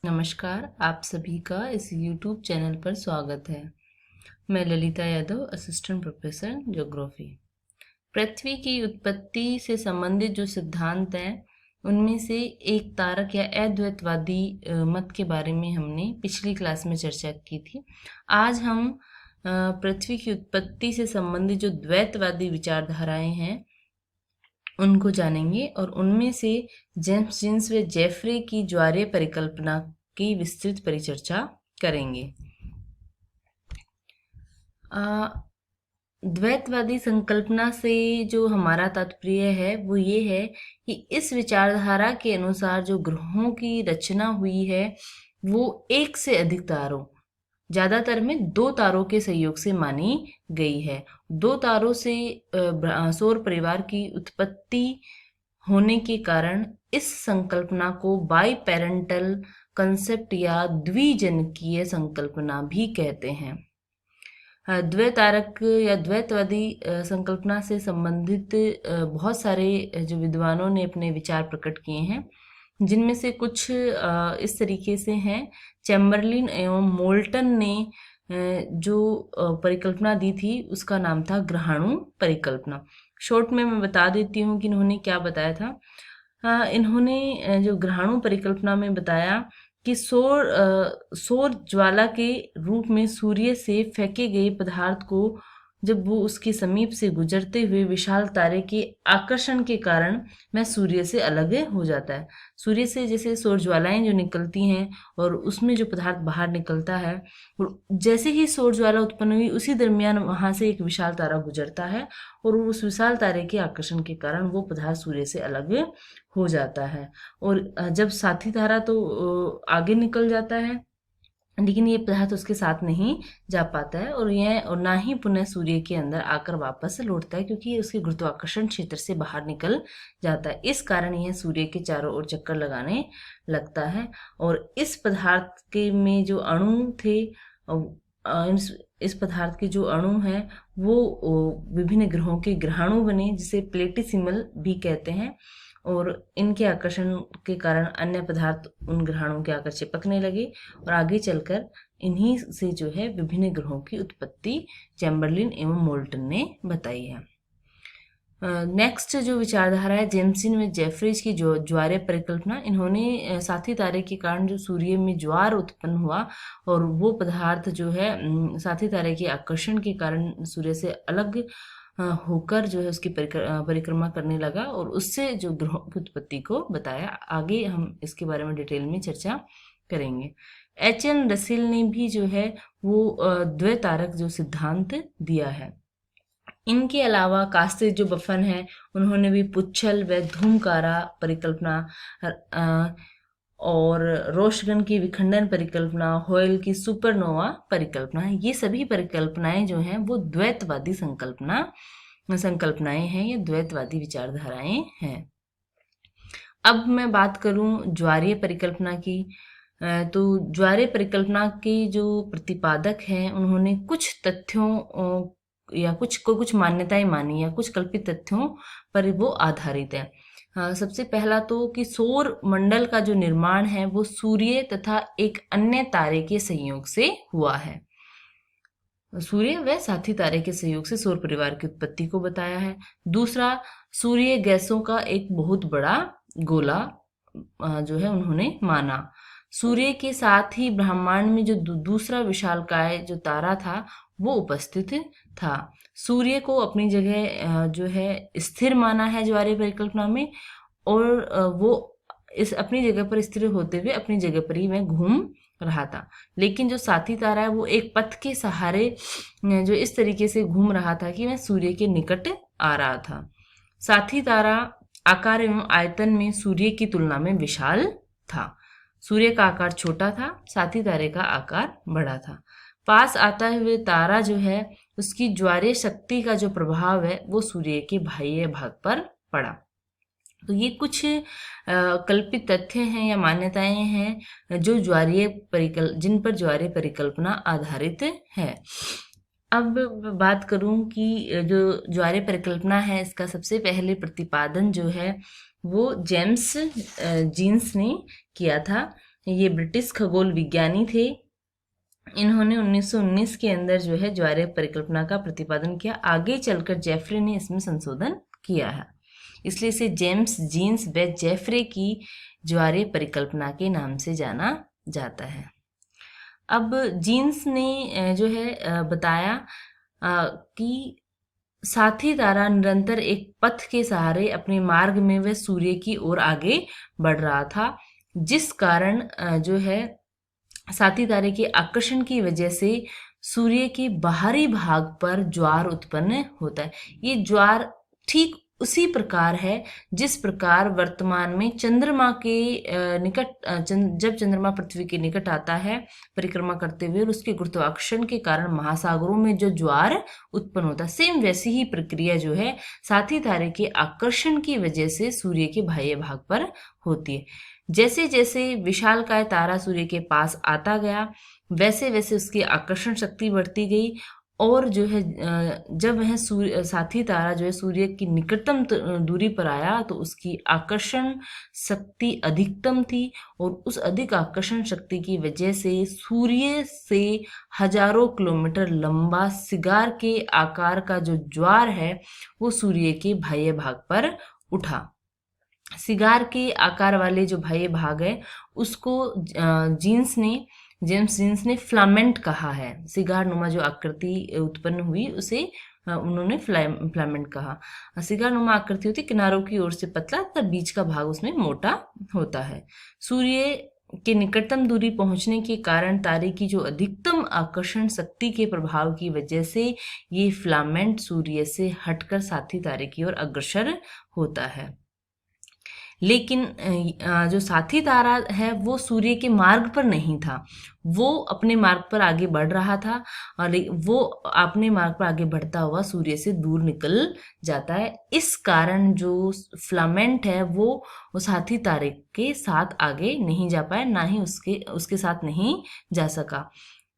नमस्कार, आप सभी का इस YouTube चैनल पर स्वागत है। मैं Lalita Yadav, assistant professor geography. पृथ्वी की उत्पत्ति से संबंधित जो सिद्धांत हैं, उनमें से एक तारक या अद्वैतवादी मत के बारे में हमने पिछली क्लास में चर्चा की थी। आज हम पृथ्वी की उत्पत्ति से संबंधित जो द्वैतवादी विचारधाराएं हैं, उनको जानेंगे और उनमें से जेम्स जीन्स व जेफरे की ज्वारीय परिकल्पना की विस्तृत परिचर्चा करेंगे। द्वैतवादी संकल्पना से जो हमारा तात्पर्य है वो ये है कि इस विचारधारा के अनुसार जो ग्रहों की रचना हुई है वो एक से अधिक तारों, ज्यादातर में दो तारों के सहयोग से मानी गई है। दो तारों से सौर परिवार की उत्पत्ति होने के कारण इस संकल्पना को बाई पेरेंटल कंसेप्ट या द्विजनकीय संकल्पना भी कहते हैं। द्वैतारक या द्वैतवादी संकल्पना से संबंधित बहुत सारे जो विद्वानों ने अपने विचार प्रकट किए हैं, जिनमें से कुछ इस तरीके से हैं। चैम्बरलिन एवं मोल्टन ने जो परिकल्पना दी थी उसका नाम था ग्रहाणु परिकल्पना। शॉर्ट में मैं बता देती हूँ कि इन्होंने क्या बताया था। इन्होंने जो ग्रहाणु परिकल्पना में बताया कि सौर ज्वाला के रूप में सूर्य से फेंके गए पदार्थ को जब वो उसके समीप से गुजरते हुए विशाल तारे के आकर्षण के कारण वह सूर्य से अलग हो जाता है। सूर्य से जैसे सौर ज्वालाएं जो निकलती हैं और उसमें जो पदार्थ बाहर निकलता है, और जैसे ही सौर ज्वाला उत्पन्न हुई उसी दरमियान वहां से एक विशाल तारा गुजरता है और उस विशाल तारे के आकर्षण के कारण वो पदार्थ सूर्य से अलग हो जाता है। और जब साथी तारा तो आगे निकल जाता है, लेकिन ये पदार्थ उसके साथ नहीं जा पाता है और ना ही पुनः सूर्य के अंदर आकर वापस लौटता है, क्योंकि ये उसके गुरुत्वाकर्षण क्षेत्र से बाहर निकल जाता है। इस कारण यह सूर्य के चारों ओर चक्कर लगाने लगता है। और इस पदार्थ के में जो अणु थे, इस पदार्थ के जो अणु हैं वो विभिन्न ग्रहों के ग्रहाणु बने, जिसे प्लेटिसिमल भी कहते हैं। और इनके आकर्षण के कारण अन्य पदार्थ उन ग्रहाणुओं के आकर चिपकने लगे और आगे चलकर इन्हीं से जो है विभिन्न ग्रहों की उत्पत्ति चैम्बरलिन एवं मोल्टन ने बताई है। नेक्स्ट जो विचारधारा है जेम्सन व जेफरीज की जो ज्वारीय परिकल्पना। इन्होंने साथी तारे के कारण जो सूर्य में ज्वार उत्पन्न हुआ और वो पदार्थ जो है साथी तारे के आकर्षण के कारण सूर्य से अलग होकर जो है उसकी परिक्रमा करने लगा और उससे जो ग्रहों की उत्पत्ति को बताया। आगे हम इसके बारे में डिटेल में चर्चा करेंगे। एच.एन. रसेल ने भी जो है वो द्वैतारक जो सिद्धांत दिया है। इनके अलावा कास्ते जो बफन है, उन्होंने भी पुच्छल व धूमकारा परिकल्पना और रोशगन की विखंडन परिकल्पना, होयल की सुपरनोवा परिकल्पना, ये सभी परिकल्पनाएं जो हैं वो द्वैतवादी संकल्पनाएं हैं या द्वैतवादी विचारधाराएं हैं। अब मैं बात करूं ज्वारीय परिकल्पना की, तो ज्वारीय परिकल्पना के जो प्रतिपादक हैं उन्होंने कुछ तथ्यों या कुछ मान्यताएं मानी या कुछ कल्पित तथ्यों पर वो आधारित है। सबसे पहला तो कि सौर मंडल का जो निर्माण है वो सूर्य तथा एक अन्य तारे के संयोग से हुआ है। सूर्य व साथी तारे के सहयोग से सौर परिवार की उत्पत्ति को बताया है। दूसरा, सूर्य गैसों का एक बहुत बड़ा गोला जो है उन्होंने माना। सूर्य के साथ ही ब्रह्मांड में जो दूसरा विशालकाय जो तारा था वो उपस्थित था। सूर्य को अपनी जगह जो है स्थिर माना है ज्वारीय परिकल्पना में, और वो इस अपनी जगह पर स्थिर होते हुए अपनी जगह पर ही वह घूम रहा था। लेकिन जो साथी तारा है वो एक पथ के सहारे जो इस तरीके से घूम रहा था कि वह सूर्य के निकट आ रहा था। साथी तारा आकार एवं आयतन में सूर्य की तुलना में विशाल था। सूर्य का आकार छोटा था, साथी तारे का आकार बड़ा था। पास आता हुए तारा जो है उसकी ज्वारीय शक्ति का जो प्रभाव है वो सूर्य के बाह्य भाग पर पड़ा। तो ये कुछ कल्पित तथ्य हैं या मान्यताएं हैं जो जिन पर ज्वारीय परिकल्पना आधारित है। अब बात करूं कि जो ज्वारीय परिकल्पना है इसका सबसे पहले प्रतिपादन जो है वो जेम्स जीन्स ने किया था। ये ब्रिटिश खगोल विज्ञानी थे। इन्होंने 1919 के अंदर जो है ज्वारीय परिकल्पना का प्रतिपादन किया। आगे चलकर जेफरे ने इसमें संशोधन किया है, इसलिए इसे जेम्स जीन्स व जेफरे की ज्वारीय परिकल्पना के नाम से जाना जाता है। अब जीन्स ने जो है बताया कि साथी तारा निरंतर एक पथ के सहारे अपने मार्ग में वह सूर्य की ओर आगे बढ़ रहा था, जिस कारण जो है साथी तारे के आकर्षण की वजह से सूर्य के बाहरी भाग पर ज्वार उत्पन्न होता है। ये ज्वार ठीक उसी प्रकार है जिस प्रकार वर्तमान में चंद्रमा के निकट जब चंद्रमा पृथ्वी के निकट आता है परिक्रमा करते हुए और उसके गुरुत्वाकर्षण के कारण महासागरों में जो ज्वार उत्पन्न होता है, सेम वैसी ही प्रक्रिया जो है साथी तारे के आकर्षण की वजह से सूर्य के बाह्य भाग पर होती है। जैसे जैसे विशालकाय तारा सूर्य के पास आता गया, वैसे वैसे उसकी आकर्षण शक्ति बढ़ती गई और जो है जब वह साथी तारा जो है सूर्य की निकटतम दूरी पर आया तो उसकी आकर्षण शक्ति अधिकतम थी और उस अधिक आकर्षण शक्ति की वजह से सूर्य से हजारों किलोमीटर लंबा सिगार के आकार का जो ज्वार है वो सूर्य के बाह्य भाग पर उठा। सिगार के आकार वाले जो बाह्य भाग है उसको जेम्स जीन्स ने फिलामेंट कहा है। सिगार नुमा जो आकृति उत्पन्न हुई उसे उन्होंने फिलामेंट कहा। सिगार नुमा आकृति होती, किनारों की ओर से पतला तथा बीच का भाग उसमें मोटा होता है। सूर्य के निकटतम दूरी पहुंचने के कारण तारे की जो अधिकतम आकर्षण शक्ति के प्रभाव की वजह से ये फिलामेंट सूर्य से हटकर साथी तारे की ओर अग्रसर होता है। लेकिन जो साथी तारा है वो सूर्य के मार्ग पर नहीं था, वो अपने मार्ग पर आगे बढ़ रहा था और वो अपने मार्ग पर आगे बढ़ता हुआ सूर्य से दूर निकल जाता है। इस कारण जो फिलामेंट है वो साथी तारे के साथ आगे नहीं जा पाया, ना ही उसके साथ नहीं जा सका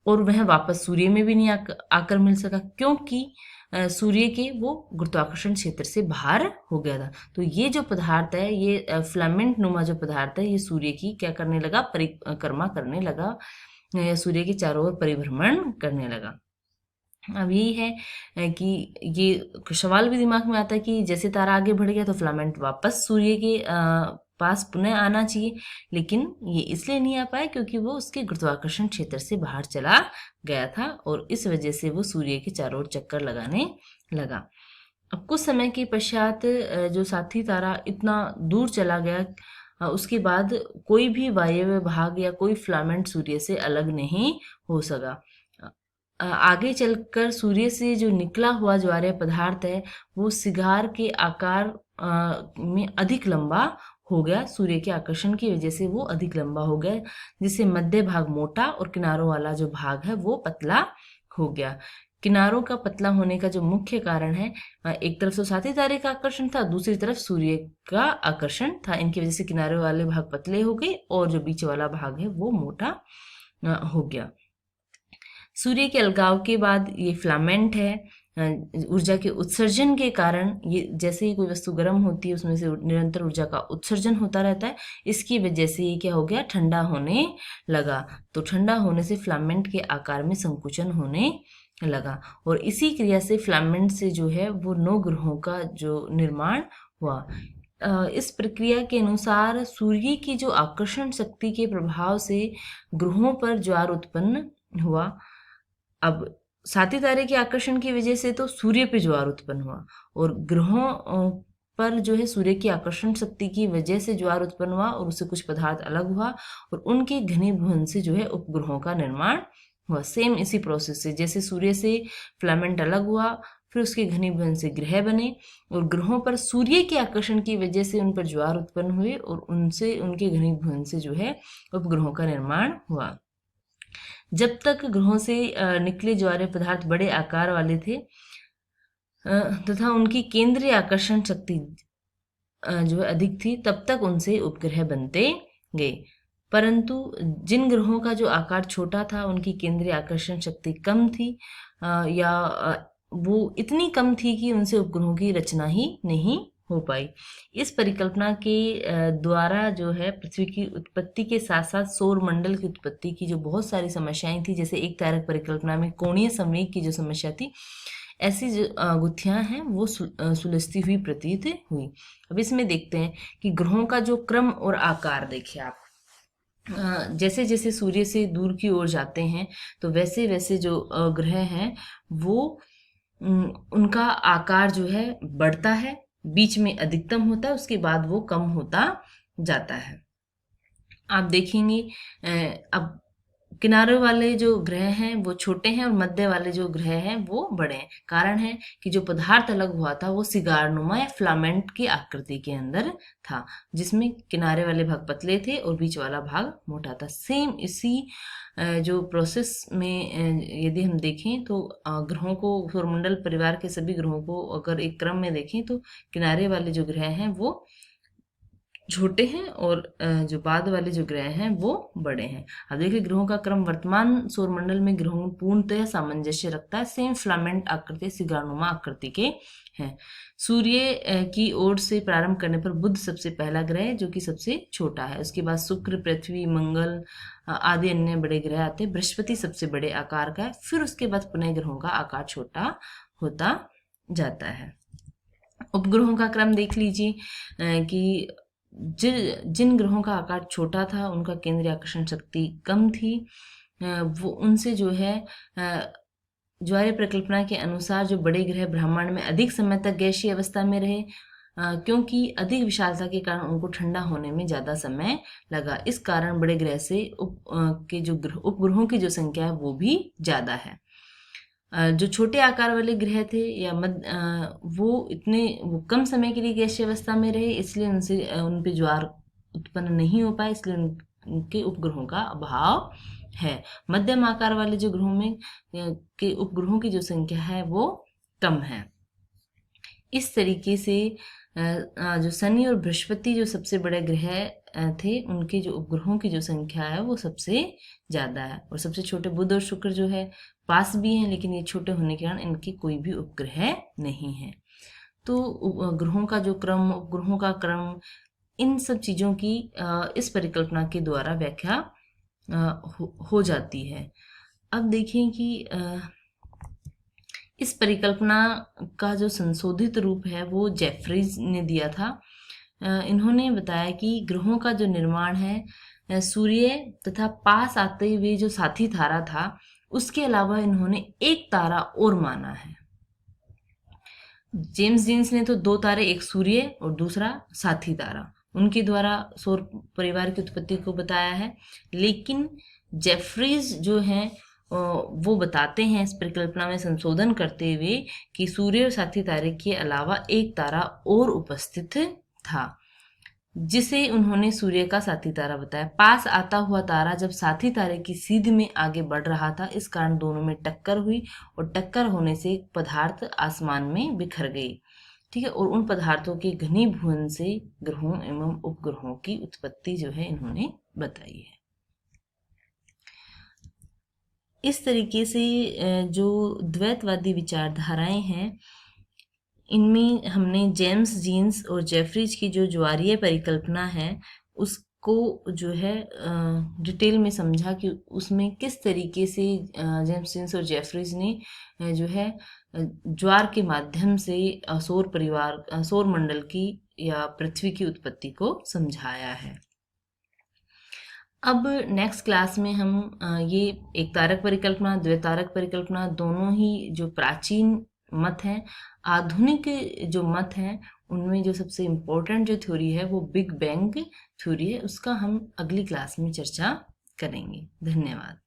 और वह वापस सूर्य में भी नहीं आकर मिल सका, क्योंकि सूर्य के वो गुरुत्वाकर्षण क्षेत्र से बाहर हो गया था। तो ये जो पदार्थ है, ये फिलामेंट नुमा जो पदार्थ है, ये सूर्य की क्या करने लगा, परिक्रमा करने लगा, सूर्य के चारों ओर परिभ्रमण करने लगा। अब यही है कि ये सवाल भी दिमाग में आता है कि जैसे तारा आगे बढ़ गया तो फिलामेंट वापस सूर्य के पास पुनः आना चाहिए, लेकिन ये इसलिए नहीं आ पाया क्योंकि वो उसके गुरुत्वाकर्षण क्षेत्र से बाहर चला गया था और इस वजह से वो सूर्य के चारों ओर चक्कर लगाने लगा। अब कुछ समय के पश्चात जो साथी तारा इतना दूर चला गया, उसके बाद कोई भी वायव्य भाग या कोई फिलामेंट सूर्य से अलग नहीं हो सका। आगे चलकर सूर्य से जो निकला हुआ ज्वारीय पदार्थ है वो सिगार के आकार में अधिक लंबा हो गया। सूर्य के आकर्षण की वजह से वो अधिक लंबा हो गया, जिससे मध्य भाग मोटा और किनारों वाला जो भाग है वो पतला हो गया। किनारों का पतला होने का जो मुख्य कारण है, एक तरफ तो साथी तारे का आकर्षण था, दूसरी तरफ सूर्य का आकर्षण था। इनकी वजह से किनारे वाले भाग पतले हो गए और जो बीच वाला भाग है वो मोटा हो गया। सूर्य के अलगाव के बाद ये फिलामेंट है, ऊर्जा के उत्सर्जन के कारण, ये जैसे ही कोई वस्तु गर्म होती है उसमें से निरंतर ऊर्जा का उत्सर्जन होता रहता है, इसकी वजह से ये क्या हो गया, ठंडा होने लगा। तो ठंडा होने से फिलामेंट के आकार में संकुचन होने लगा और इसी क्रिया से फिलामेंट से जो है वो 9 ग्रहों का जो निर्माण हुआ। इस प्रक्रिया के अनुसार सूर्य की जो आकर्षण शक्ति के प्रभाव से ग्रहों पर ज्वार उत्पन्न हुआ। अब साथी तारे के आकर्षण की वजह से तो सूर्य पे ज्वार उत्पन्न हुआ और ग्रहों पर जो है सूर्य की आकर्षण शक्ति की वजह से ज्वार उत्पन्न हुआ और उससे कुछ पदार्थ अलग हुआ और उनके घनीभवन से जो है उपग्रहों का निर्माण हुआ। सेम इसी प्रोसेस से, जैसे सूर्य से फिलामेंट अलग हुआ, फिर उसके घनीभवन से ग्रह बने और ग्रहों पर सूर्य के आकर्षण की वजह से उन पर ज्वार उत्पन्न हुए और उनसे उनके घनीभवन से जो है उपग्रहों का निर्माण हुआ। जब तक ग्रहों से निकले ज्वारीय पदार्थ बड़े आकार वाले थे तथा उनकी केंद्रीय आकर्षण शक्ति जो है अधिक थी, तब तक उनसे उपग्रह बनते गए। परंतु जिन ग्रहों का जो आकार छोटा था, उनकी केंद्रीय आकर्षण शक्ति कम थी या वो इतनी कम थी कि उनसे उपग्रहों की रचना ही नहीं हो पाई। इस परिकल्पना के द्वारा जो है पृथ्वी की उत्पत्ति के साथ साथ सौर मंडल की उत्पत्ति की जो बहुत सारी समस्याएं थी, जैसे एक तारक परिकल्पना में कोणीय संवेग की जो समस्या थी, ऐसी जो गुत्थियां हैं वो सुलझती हुई प्रतीत हुई। अब इसमें देखते हैं कि ग्रहों का जो क्रम और आकार देखिए आप। जैसे जैसे सूर्य से दूर की ओर जाते हैं तो वैसे वैसे जो ग्रह हैं वो उनका आकार जो है बढ़ता है, बीच में अधिकतम होता है, उसके बाद वो कम होता जाता है। आप देखेंगे अब किनारे वाले जो ग्रह हैं वो छोटे हैं और मध्य वाले जो ग्रह हैं वो बड़े हैं। कारण है कि जो पदार्थ अलग हुआ था वो सिगारनुमा या फिलामेंट की आकृति के अंदर था, जिसमें किनारे वाले भाग पतले थे और बीच वाला भाग मोटा था। सेम इसी जो प्रोसेस में यदि हम देखें तो ग्रहों को, सौरमंडल परिवार के सभी ग्रहों को अगर एक क्रम में देखें तो किनारे वाले जो ग्रह हैं वो छोटे हैं और जो बाद वाले जो ग्रह हैं वो बड़े हैं। अब देखिए ग्रहों का क्रम वर्तमान सौरमंडल में ग्रहों में पूर्णतः सामंजस्य रखता है। सेम फिलामेंट आकृति, सिगारनुमा आकृति के हैं। सूर्य की ओर से प्रारंभ करने पर बुध सबसे पहला ग्रह जो कि सबसे छोटा है। उसके बाद शुक्र, पृथ्वी, मंगल आदि अन्य बड़े ग्रह आते हैं। बृहस्पति सबसे बड़े आकार का है। फिर उसके बाद पुनः ग्रहों का आकार छोटा होता जाता है। उपग्रहों का क्रम देख लीजिए कि जिन ग्रहों का आकार छोटा था उनका केंद्रीय आकर्षण शक्ति कम थी। वो उनसे जो है ज्वारीय परिकल्पना के अनुसार जो बड़े ग्रह ब्रह्मांड में अधिक समय तक गैसीय अवस्था में रहे, क्योंकि अधिक विशालता के कारण उनको ठंडा होने में ज़्यादा समय लगा। इस कारण बड़े ग्रह से उपग्रहों की जो संख्या है वो भी ज़्यादा है। जो छोटे आकार वाले ग्रह थे या वो कम समय के लिए गैसीय अवस्था में रहे, इसलिए उन पे ज्वार उत्पन्न नहीं हो पाए, इसलिए उनके उपग्रहों का अभाव है। मध्यम आकार वाले जो ग्रहों में के उपग्रहों की जो संख्या है वो कम है। इस तरीके से जो शनि और बृहस्पति जो सबसे बड़े ग्रह थे उनके जो उपग्रहों की जो संख्या है वो सबसे ज़्यादा है। और सबसे छोटे बुध और शुक्र जो है पास भी हैं, लेकिन ये छोटे होने के कारण इनके कोई भी उपग्रह नहीं है। तो ग्रहों का जो क्रम, उपग्रहों का क्रम, इन सब चीज़ों की इस परिकल्पना के द्वारा व्याख्या हो जाती है। अब देखें कि इस परिकल्पना का जो संशोधित रूप है वो जेफरीज ने दिया था। इन्होंने बताया कि ग्रहों का जो निर्माण है सूर्य तथा पास आते हुए जो साथी तारा था उसके अलावा इन्होंने एक तारा और माना है। जेम्स जीन्स ने तो 2 तारे, एक सूर्य और दूसरा साथी तारा, उनके द्वारा सौर परिवार की उत्पत्ति को बताया है। लेकिन जेफरीज जो हैं वो बताते हैं इस परिकल्पना में संशोधन करते हुए कि सूर्य और साथी तारे के अलावा एक तारा और उपस्थित था, जिसे उन्होंने सूर्य का साथी तारा बताया। पास आता हुआ तारा जब साथी तारे की सीध में आगे बढ़ रहा था, इस कारण दोनों में टक्कर हुई और टक्कर होने से पदार्थ आसमान में बिखर गई। ठीक है, और उन पदार्थों के घनीभवन से ग्रहों एवं उपग्रहों की उत्पत्ति जो है इन्होंने बताई है। इस तरीके से जो द्वैतवादी विचारधाराएं हैं इनमें हमने जेम्स जीन्स और जेफरीज की जो ज्वारीय परिकल्पना है उसको जो है डिटेल में समझा कि उसमें किस तरीके से जेम्स जीन्स और जेफरीज ने जो है ज्वार के माध्यम से सौर मंडल की या पृथ्वी की उत्पत्ति को समझाया है। अब नेक्स्ट क्लास में हम ये एक तारक परिकल्पना, द्वितारक परिकल्पना, दोनों ही जो प्राचीन मत हैं, आधुनिक जो मत हैं, उनमें जो सबसे इम्पोर्टेंट जो थ्योरी है वो बिग बैंग थ्योरी है, उसका हम अगली क्लास में चर्चा करेंगे। धन्यवाद।